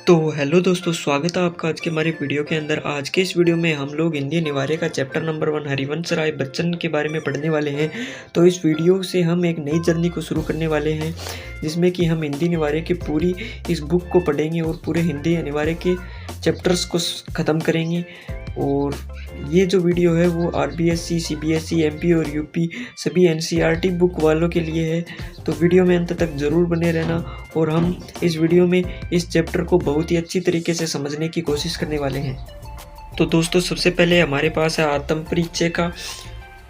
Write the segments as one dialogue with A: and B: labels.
A: तो हेलो दोस्तों, स्वागत है आपका आज के हमारे वीडियो के अंदर। आज के इस वीडियो में हम लोग हिंदी निवार्य का चैप्टर नंबर 1 हरिवंश राय बच्चन के बारे में पढ़ने वाले हैं। तो इस वीडियो से हम एक नई जर्नी को शुरू करने वाले हैं, जिसमें कि हम हिंदी निवार्य की पूरी इस बुक को पढ़ेंगे और पूरे हिंदी निवार्य के चैप्टर्स को ख़त्म करेंगे। और ये जो वीडियो है वो आरबीएससी, सीबीएसई, एमपी और यूपी सभी एनसीईआरटी बुक वालों के लिए है। तो वीडियो में अंत तक ज़रूर बने रहना और हम इस वीडियो में इस चैप्टर को बहुत ही अच्छी तरीके से समझने की कोशिश करने वाले हैं। तो दोस्तों, सबसे पहले हमारे पास है आत्म परिचय का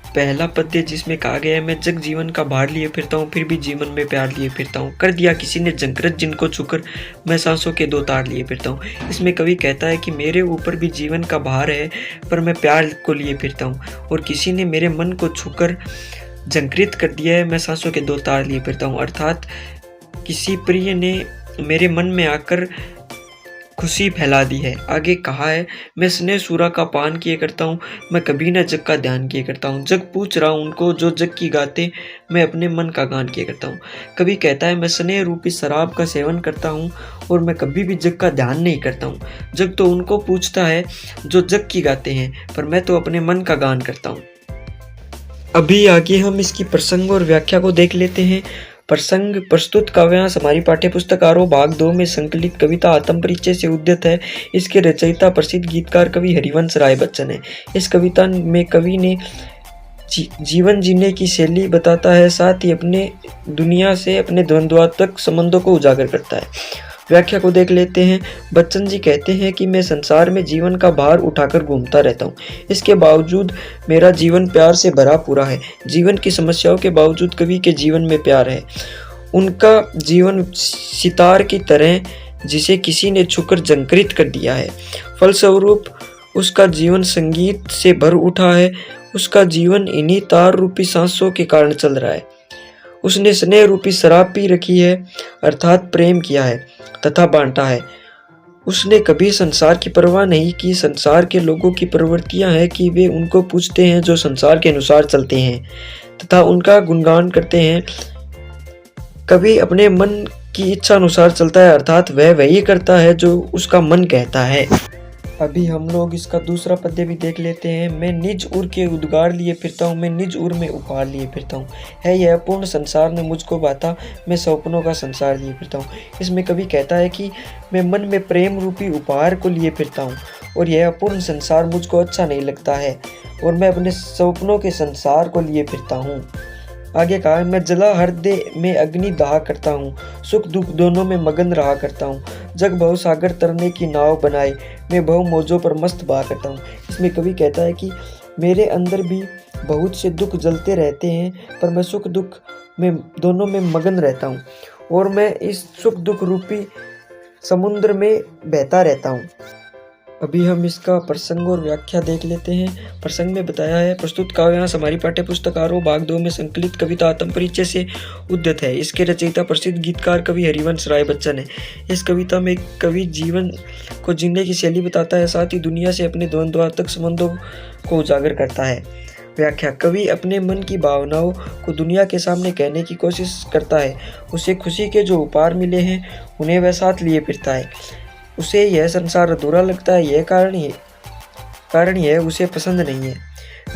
A: पहला पद्य, जिसमें कहा गया है, मैं जग जीवन का भार लिए फिरता हूँ, फिर भी जीवन में प्यार लिए फिरता हूँ। कर दिया किसी ने जंकरत जिनको छूकर, मैं सांसों के 2 तार लिए फिरता हूँ। इसमें कवि कहता है कि मेरे ऊपर भी जीवन का भार है, पर मैं प्यार को लिए फिरता हूँ, और किसी ने मेरे मन को छूकर जंकृत कर दिया है, मैं सांसों के 2 तार लिए फिरता हूँ। अर्थात किसी प्रिय ने मेरे मन में आकर खुशी फैला दी है। आगे कहा है, मैं स्नेह सूरा का पान किए करता हूँ, मैं कभी न जग का ध्यान किए करता हूँ। जग पूछ रहा हूँ उनको जो जग की गाते, मैं अपने मन का गान किए करता हूँ। कभी कहता है, मैं स्नेह रूपी शराब का सेवन करता हूँ और मैं कभी भी जग का ध्यान नहीं करता हूँ। जग तो उनको पूछता है जो जग की गाते हैं, पर मैं तो अपने मन का गान करता हूँ। अभी आगे हम इसकी प्रसंग और व्याख्या को देख लेते हैं। प्रसंग प्रस्तुत काव्यांश हमारी पाठ्यपुस्तक आरोह भाग 2 में संकलित कविता आत्म परिचय से उद्धत है। इसके रचयिता प्रसिद्ध गीतकार कवि हरिवंश राय बच्चन है। इस कविता में कवि ने जीवन जीने की शैली बताता है, साथ ही अपने दुनिया से अपने द्वंद्वात्मक संबंधों को उजागर करता है। व्याख्या को देख लेते हैं। बच्चन जी कहते हैं कि मैं संसार में जीवन का भार उठाकर घूमता रहता हूँ, इसके बावजूद मेरा जीवन प्यार से भरा पूरा है। जीवन की समस्याओं के बावजूद कवि के जीवन में प्यार है। उनका जीवन सितार की तरह जिसे किसी ने छूकर जंकृत कर दिया है। फलस्वरूप उसका जीवन संगीत से भर उठा है। उसका जीवन इन्हीं तार रूपी सांसों के कारण चल रहा है। उसने स्नेह रूपी शराब पी रखी है, अर्थात प्रेम किया है तथा बांटा है। उसने कभी संसार की परवाह नहीं की। संसार के लोगों की प्रवृत्तियां हैं कि वे उनको पूछते हैं जो संसार के अनुसार चलते हैं तथा उनका गुणगान करते हैं। कभी अपने मन की इच्छा अनुसार चलता है, अर्थात वह वही करता है जो उसका मन कहता है। अभी हम लोग इसका दूसरा पद्य भी देख लेते हैं। मैं निज उर के उद्गार लिए फिरता हूँ, मैं निज उर में उपहार लिए फिरता हूँ। है यह पूर्ण संसार ने मुझको बाता, मैं सपनों का संसार लिए फिरता हूँ। इसमें कवि कहता है कि मैं मन में प्रेम रूपी उपहार को लिए फिरता हूँ और यह अपूर्ण संसार मुझको अच्छा नहीं लगता है और मैं अपने सपनों के संसार को लिए फिरता हूँ। आगे कहा, मैं जला हृदय में अग्नि दहा करता हूँ, सुख दुख दोनों में मगन रहा करता हूँ। जग भव सागर तरने की नाव बनाए, मैं भव मौजों पर मस्त बहा करता हूँ। इसमें कवि कहता है कि मेरे अंदर भी बहुत से दुख जलते रहते हैं, पर मैं सुख दुख में दोनों में मगन रहता हूँ और मैं इस सुख दुख रूपी समुद्र में बहता रहता हूँ। अभी हम इसका प्रसंग और व्याख्या देख लेते हैं। प्रसंग में बताया है, प्रस्तुत काव्यांश हमारी पाठ्यपुस्तक आरोह भाग 2 में संकलित कविता आत्म परिचय से उद्धत है। इसके रचयिता प्रसिद्ध गीतकार कवि हरिवंश राय बच्चन है। इस कविता में कवि जीवन को जीने की शैली बताता है, साथ ही दुनिया से अपने द्वंद्वात्मक संबंधों को उजागर करता है। व्याख्या, कवि अपने मन की भावनाओं को दुनिया के सामने कहने की कोशिश करता है। उसे खुशी के जो उपहार मिले हैं उन्हें वह साथ लिए फिरता है। उसे यह संसार अधूरा लगता है, यह कारण यह उसे पसंद नहीं है।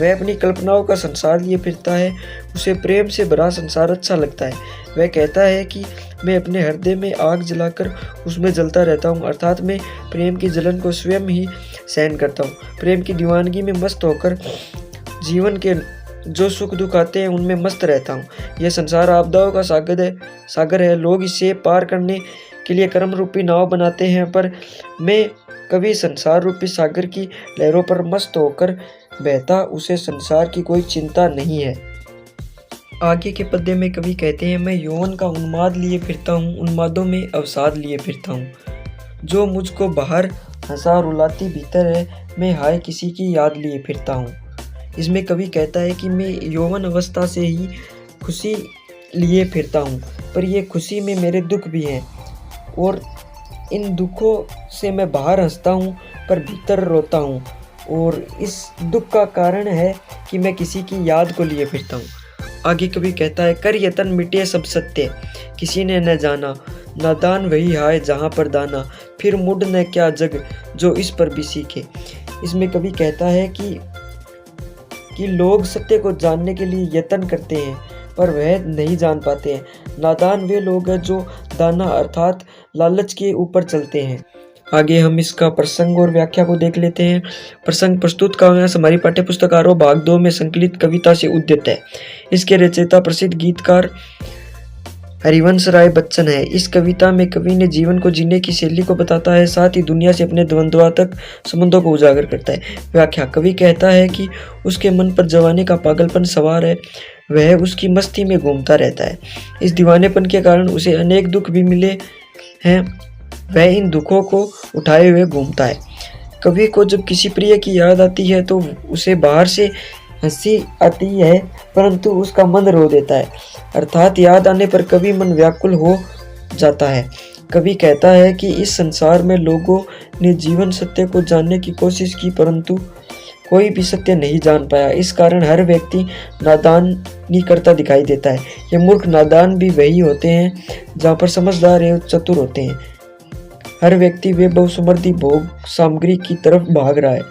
A: वह अपनी कल्पनाओं का संसार लिए फिरता है। उसे प्रेम से भरा संसार अच्छा लगता है। वह कहता है कि मैं अपने हृदय में आग जलाकर उसमें जलता रहता हूँ, अर्थात मैं प्रेम की जलन को स्वयं ही सहन करता हूँ। प्रेम की दीवानगी में मस्त होकर जीवन के जो सुख दुख आते हैं उनमें मस्त रहता हूँ। यह संसार आपदाओं का सागर है। लोग इसे पार करने के लिए कर्म रूपी नाव बनाते हैं, पर मैं कभी संसार रूपी सागर की लहरों पर मस्त होकर बहता, उसे संसार की कोई चिंता नहीं है। आगे के पद्य में कवि कहते हैं, मैं यौवन का उन्माद लिए फिरता हूँ, उन्मादों में अवसाद लिए फिरता हूँ। जो मुझको बाहर हंसा रुलाती भीतर है, मैं हाय किसी की याद लिए फिरता हूँ। इसमें कवि कहता है कि मैं यौवन अवस्था से ही खुशी लिए फिरता हूँ, पर यह खुशी में मेरे दुख भी हैं और इन दुखों से मैं बाहर हंसता हूँ पर भीतर रोता हूँ, और इस दुख का कारण है कि मैं किसी की याद को लिए फिरता हूँ। आगे कवि कहता है, कर यतन मिटे सब सत्य, किसी ने न जाना, नादान वही हाय जहाँ पर दाना, फिर मुड़ न क्या जग जो इस पर भी सीखे। इसमें कवि कहता है कि लोग सत्य को जानने के लिए यत्न करते हैं पर वह नहीं जान पाते हैं। नादान वे लोग हैं जो दाना अर्थात लालच के ऊपर चलते हैं। आगे हम इसका प्रसंग और व्याख्या को देख लेते हैं। प्रसंग प्रस्तुत काव्यांश हमारी पाठ्य पुस्तक आरोह भाग 2 में संकलित कविता से उद्यत है। इसके रचयिता प्रसिद्ध गीतकार हरिवंश राय बच्चन है। इस कविता में कवि ने जीवन को जीने की शैली को बताता है, साथ ही दुनिया से अपने द्वंद्वात्मक संबंधों को उजागर करता है। व्याख्या कवि कहता है कि उसके मन पर जवानी का पागलपन सवार है, वह उसकी मस्ती में घूमता रहता है। इस दीवानेपन के कारण उसे अनेक दुख भी मिले हैं, वह इन दुखों को उठाए हुए घूमता है। कवि को जब किसी प्रिय की याद आती है तो उसे बाहर से हंसी आती है, परंतु उसका मन रो देता है, अर्थात याद आने पर कवि मन व्याकुल हो जाता है। कवि कहता है कि इस संसार में लोगों ने जीवन सत्य को जानने की कोशिश की, परंतु कोई भी सत्य नहीं जान पाया। इस कारण हर व्यक्ति नादानी करता दिखाई देता है। ये मूर्ख नादान भी वही होते हैं जहाँ पर समझदार एवं चतुर होते हैं। हर व्यक्ति वे बहुसमृद्धि भोग सामग्री की तरफ भाग रहा है।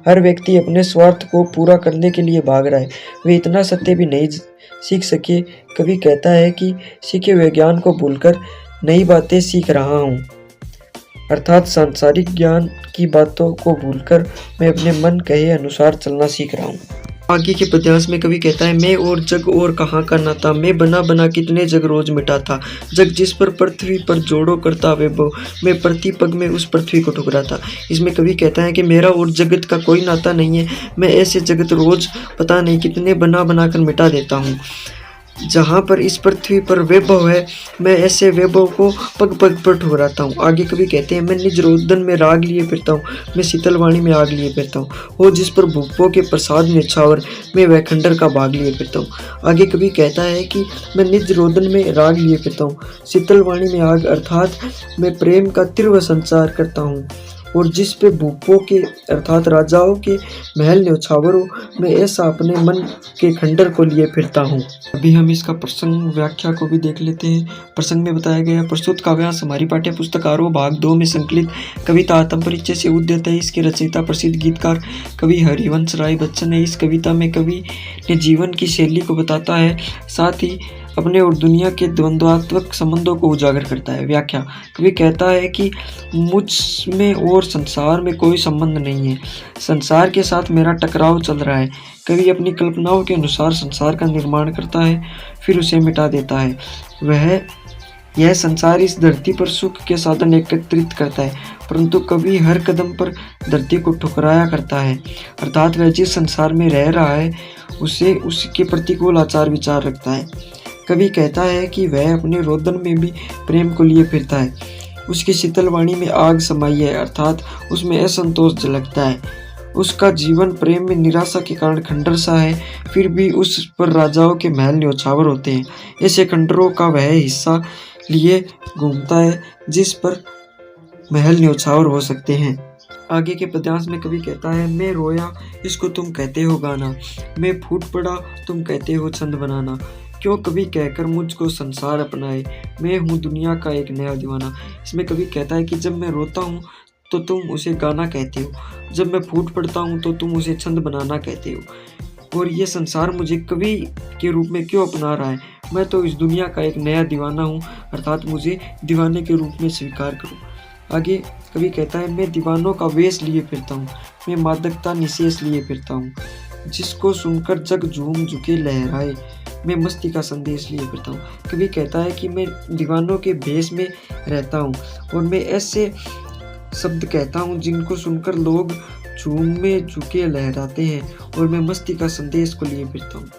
A: हर व्यक्ति अपने स्वार्थ को पूरा करने के लिए भाग रहा है। वे इतना सत्य भी नहीं सीख सके। कवि कहता है कि सीखे हुए ज्ञान को भूलकर नई बातें सीख रहा हूँ, अर्थात सांसारिक ज्ञान की बातों को भूलकर मैं अपने मन कहे अनुसार चलना सीख रहा हूँ। आगे के पद्यांश में कवि कहता है, मैं और जग और कहाँ का नाता, मैं बना बना कितने जग रोज मिटाता, जग जिस पर पृथ्वी पर जोड़ो करता वैभव, मैं प्रति पग में उस पृथ्वी को ठुकराता। इसमें कवि कहता है कि मेरा और जगत का कोई नाता नहीं है, मैं ऐसे जगत रोज पता नहीं कितने बना बना कर मिटा देता हूँ। जहाँ पर इस पृथ्वी पर वैभव है, मैं ऐसे वैभव को पग पग पर ठुकराता हूँ। आगे कवि कहते हैं, मैं निज रोदन में राग लिए फिरता हूँ, मैं शीतल वाणी में आग लिए फिरता हूँ, वो जिस पर भूपों के प्रसाद में छावर, मैं वह खंडर का भाग लिए फिरता हूँ। आगे कवि कहता है कि मैं निज रोदन में राग लिए फिरता हूँ, शीतल वाणी में आग, अर्थात मैं प्रेम का तीव्र संचार करता हूँ, और जिस पे भूपों के अर्थात राजाओं के महल न्यौछावरों में ऐसा अपने मन के खंडर को लिए फिरता हूँ। अभी हम इसका प्रसंग व्याख्या को भी देख लेते हैं। प्रसंग में बताया गया प्रस्तुत काव्यांश हमारी पाठ्य पुस्तक आरोह भाग 2 में संकलित कविता आत्म परिचय से उद्यत है। इसके रचयिता प्रसिद्ध गीतकार कवि हरिवंश राय बच्चन है। इस कविता में कवि ने जीवन की शैली को बताता है, साथ ही अपने और दुनिया के द्वंद्वात्मक संबंधों को उजागर करता है। व्याख्या कवि कहता है कि मुझ में और संसार में कोई संबंध नहीं है, संसार के साथ मेरा टकराव चल रहा है। कवि अपनी कल्पनाओं के अनुसार संसार का निर्माण करता है, फिर उसे मिटा देता है। यह संसार इस धरती पर सुख के साधन एकत्रित करता है, परंतु कवि हर कदम पर धरती को ठुकराया करता है, अर्थात वह जिस संसार में रह रहा है उसे उसके प्रतिकूल आचार विचार रखता है। कवि कहता है कि वह अपने रोदन में भी प्रेम को लिए फिरता है, उसकी शीतल वाणी में आग समाई है, अर्थात उसमें असंतोष झलकता है। उसका जीवन प्रेम में निराशा के कारण खंडर सा है, फिर भी उस पर राजाओं के महल न्यौछावर होते हैं। ऐसे खंडरों का वह हिस्सा लिए घूमता है जिस पर महल न्यौछावर हो सकते हैं। आगे के पद्यांश में कवि कहता है, मैं रोया इसको तुम कहते हो गाना, मैं फूट पड़ा तुम कहते हो छंद बनाना, क्यों कवि कहकर मुझको संसार अपनाए, मैं हूँ दुनिया का एक नया दीवाना। इसमें कवि कहता है कि जब मैं रोता हूँ तो तुम उसे गाना कहते हो, जब मैं फूट पड़ता हूँ तो तुम उसे छंद बनाना कहते हो, और ये संसार मुझे कवि के रूप में क्यों अपना रहा है, मैं तो इस दुनिया का एक नया दीवाना हूँ, अर्थात मुझे दीवाने के रूप में स्वीकार करो। आगे कवि कहता है, मैं दीवानों का वेश लिए फिरता हूँ, मैं मादकता निशेष लिए फिरता हूँ, जिसको सुनकर जग झूम झुके लहराए, मैं मस्ती का संदेश लिए फिरता हूँ। कवि कहता है कि मैं दीवानों के भेष में रहता हूँ और मैं ऐसे शब्द कहता हूँ जिनको सुनकर लोग झूम में झुके लहराते हैं, और मैं मस्ती का संदेश को लिए फिरता हूँ।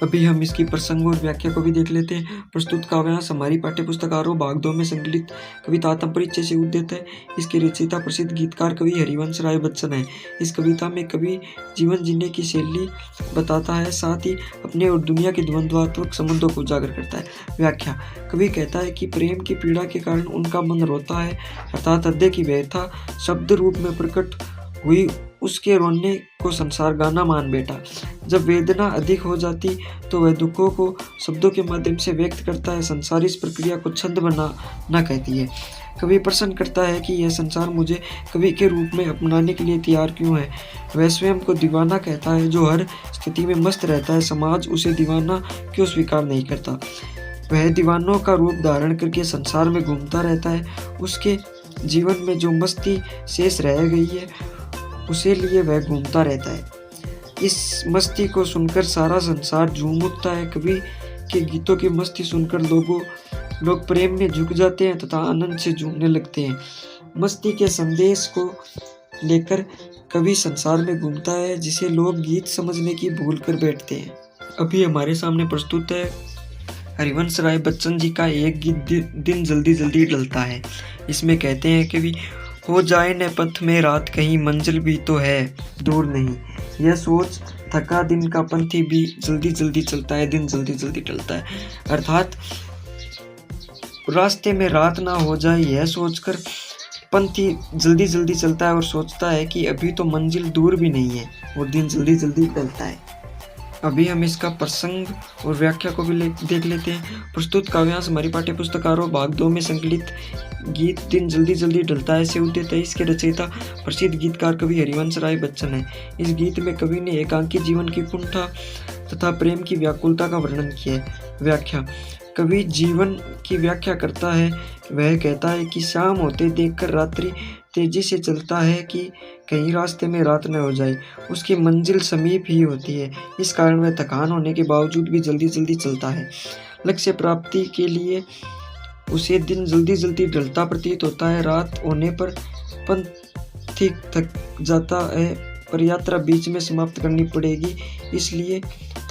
A: अभी हम इसकी प्रसंग और व्याख्या को भी देख लेते हैं। प्रस्तुत काव्यांश हमारी पाठ्य पुस्तक आरोह भाग 2 में संकलित कविता आत्म परिचय से उद्यत है। इसके रचयिता प्रसिद्ध गीतकार कवि हरिवंश राय बच्चन है। इस कविता में कवि जीवन जीने की शैली बताता है, साथ ही अपने और दुनिया के द्वंद्वात्मक संबंधों को उजागर करता है। व्याख्या कवि कहता है कि प्रेम की पीड़ा के कारण उनका मन रोता है, अर्थात हृदय की व्यथा शब्द रूप में प्रकट हुई, उसके रोने को संसार गाना मान बैठा। जब वेदना अधिक हो जाती तो वह दुखों को शब्दों के माध्यम से व्यक्त करता है। संसार इस प्रक्रिया को छंद बनाना कहती है। कवि प्रश्न करता है कि यह संसार मुझे कवि के रूप में अपनाने के लिए तैयार क्यों है। वह स्वयं को दीवाना कहता है जो हर स्थिति में मस्त रहता है। समाज उसे दीवाना क्यों स्वीकार नहीं करता। वह दीवानों का रूप धारण करके संसार में घूमता रहता है। उसके जीवन में जो मस्ती शेष रह गई है उसे लिए वह घूमता रहता है। इस मस्ती को सुनकर सारा संसार झूम उठता है। कवि के गीतों की मस्ती सुनकर लोग प्रेम में झुक जाते हैं तथा आनंद से झूमने लगते हैं। मस्ती के संदेश को लेकर कवि संसार में घूमता है जिसे लोग गीत समझने की भूल कर बैठते हैं। अभी हमारे सामने प्रस्तुत है हरिवंश राय बच्चन जी का एक गीत दिन जल्दी जल्दी ढलता है। इसमें कहते हैं कि हो जाए न पथ में रात कहीं मंजिल भी तो है दूर नहीं। यह सोच थका दिन का पंथी भी जल्दी जल्दी चलता है, दिन जल्दी जल्दी ढलता है। अर्थात रास्ते में रात ना हो जाए यह सोचकर पंथी जल्दी जल्दी चलता है और सोचता है कि अभी तो मंजिल दूर भी नहीं है और दिन जल्दी जल्दी ढलता है। अभी हम इसका प्रसंग और व्याख्या को भी देख लेते हैं। प्रस्तुत काव्यांश हमारी पाठ्य पुस्तकारों भाग 2 में संकलित गीत दिन जल्दी जल्दी ढलता है से उद्यत है। इसके रचयिता प्रसिद्ध गीतकार कवि हरिवंश राय बच्चन है। इस गीत में कवि ने एकांकी जीवन की कुंठा तथा प्रेम की व्याकुलता का वर्णन किया है। व्याख्या। कवि जीवन की व्याख्या करता है। वह कहता है कि शाम होते देखकर रात्रि तेजी से चलता है कि कहीं रास्ते में रात न हो जाए। उसकी मंजिल समीप ही होती है। इस कारण वह थकान होने के बावजूद भी जल्दी जल्दी चलता है। लक्ष्य प्राप्ति के लिए उसे दिन जल्दी जल्दी ढलता प्रतीत होता है। रात होने पर पंथिक थक जाता है पर यात्रा बीच में समाप्त करनी पड़ेगी, इसलिए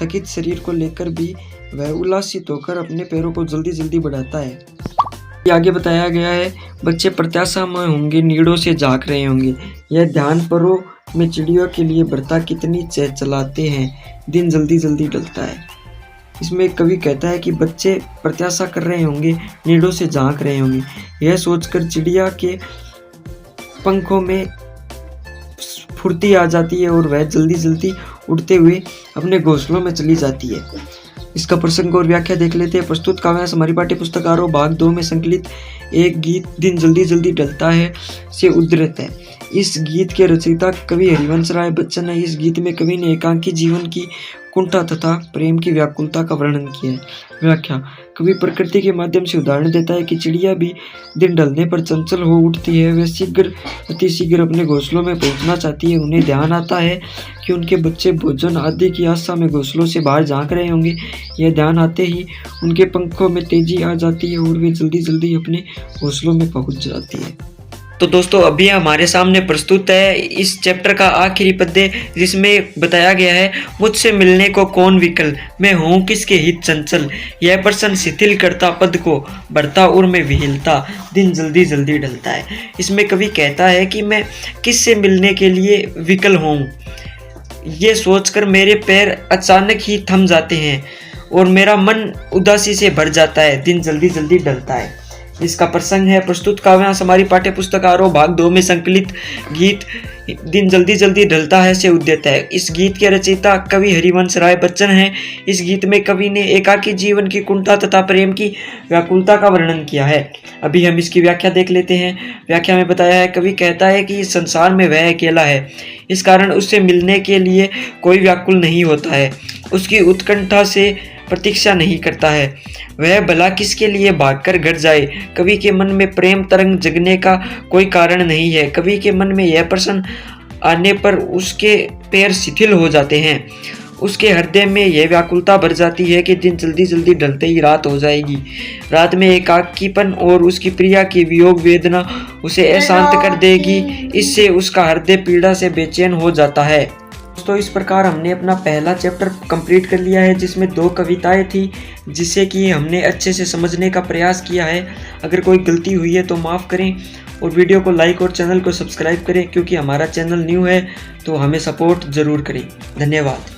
A: थकित शरीर को लेकर भी वह उल्लासित होकर अपने पैरों को जल्दी जल्दी बढ़ाता है। आगे बताया गया है, बच्चे प्रत्याशा में होंगे, नीड़ों से झांक रहे होंगे। यह ध्यान परों में चिड़ियों के लिए बर्ता कितनी चहचलाते हैं, दिन जल्दी जल्दी ढलता है। इसमें कवि कहता है कि बच्चे प्रत्याशा कर रहे होंगे, नीड़ों से झांक रहे होंगे। यह सोचकर चिड़िया के पंखों में फुर्ती आ जाती है और वह जल्दी जल्दी उड़ते हुए अपने घोंसलों में चली जाती है। इसका प्रसंग और व्याख्या देख लेते हैं। प्रस्तुत काव्यांश हमारी पाठ्य पुस्तकारों भाग 2 में संकलित एक गीत दिन जल्दी जल्दी ढलता है से उद्धृत है। इस गीत के रचयिता कवि हरिवंश राय बच्चन है। इस गीत में कवि ने एकांकी जीवन की कुंठा तथा प्रेम की व्याकुलता का वर्णन किया है। व्याख्या। कवि प्रकृति के माध्यम से उदाहरण देता है कि चिड़िया भी दिन ढलने पर चंचल हो उठती है। वे अति शीघ्र अपने घोंसलों में पहुंचना चाहती है। उन्हें ध्यान आता है कि उनके बच्चे भोजन आदि की आशा में घोंसलों से बाहर झांक रहे होंगे। यह ध्यान आते ही उनके पंखों में तेजी आ जाती है और वे जल्दी जल्दी अपने घोंसलों में पहुंच जाती है। तो दोस्तों अभी हमारे सामने प्रस्तुत है इस चैप्टर का आखिरी पद्य, जिसमें बताया गया है, मुझसे मिलने को कौन विकल, मैं हूँ किसके हित चंचल, यह प्रश्न शिथिल करता पद को, बढ़ता उर में विहिलता, दिन जल्दी जल्दी ढलता है। इसमें कवि कहता है कि मैं किससे मिलने के लिए विकल हूँ, ये सोचकर मेरे पैर अचानक ही थम जाते हैं और मेरा मन उदासी से भर जाता है, दिन जल्दी जल्दी ढलता है। इसका प्रसंग है प्रस्तुत काव्यांश हमारी पाठ्य पुस्तकारों भाग 2 में संकलित गीत दिन जल्दी जल्दी ढलता है से उद्यत है। इस गीत के रचयिता कवि हरिवंश राय बच्चन हैं। इस गीत में कवि ने एकाकी जीवन की कुंठा तथा प्रेम की व्याकुलता का वर्णन किया है। अभी हम इसकी व्याख्या देख लेते हैं। व्याख्या में बताया है, कवि कहता है कि इस संसार में वह अकेला है, इस कारण उससे मिलने के लिए कोई व्याकुल नहीं होता है, उसकी उत्कंठा से प्रतीक्षा नहीं करता है। वह भला किसके लिए भागकर घर जाए। कवि के मन में प्रेम तरंग जगने का कोई कारण नहीं है। कवि के मन में यह प्रश्न आने पर उसके पैर शिथिल हो जाते हैं, उसके हृदय में यह व्याकुलता भर जाती है कि दिन जल्दी जल्दी ढलते ही रात हो जाएगी। रात में एकाकीपन और उसकी प्रिया की वियोग वेदना उसे अशांत कर देगी। इससे उसका हृदय पीड़ा से बेचैन हो जाता है। दोस्तों इस प्रकार हमने अपना पहला चैप्टर कंप्लीट कर लिया है, जिसमें 2 कविताएं थी, जिसे कि हमने अच्छे से समझने का प्रयास किया है। अगर कोई गलती हुई है तो माफ़ करें और वीडियो को लाइक और चैनल को सब्सक्राइब करें, क्योंकि हमारा चैनल न्यू है तो हमें सपोर्ट ज़रूर करें। धन्यवाद।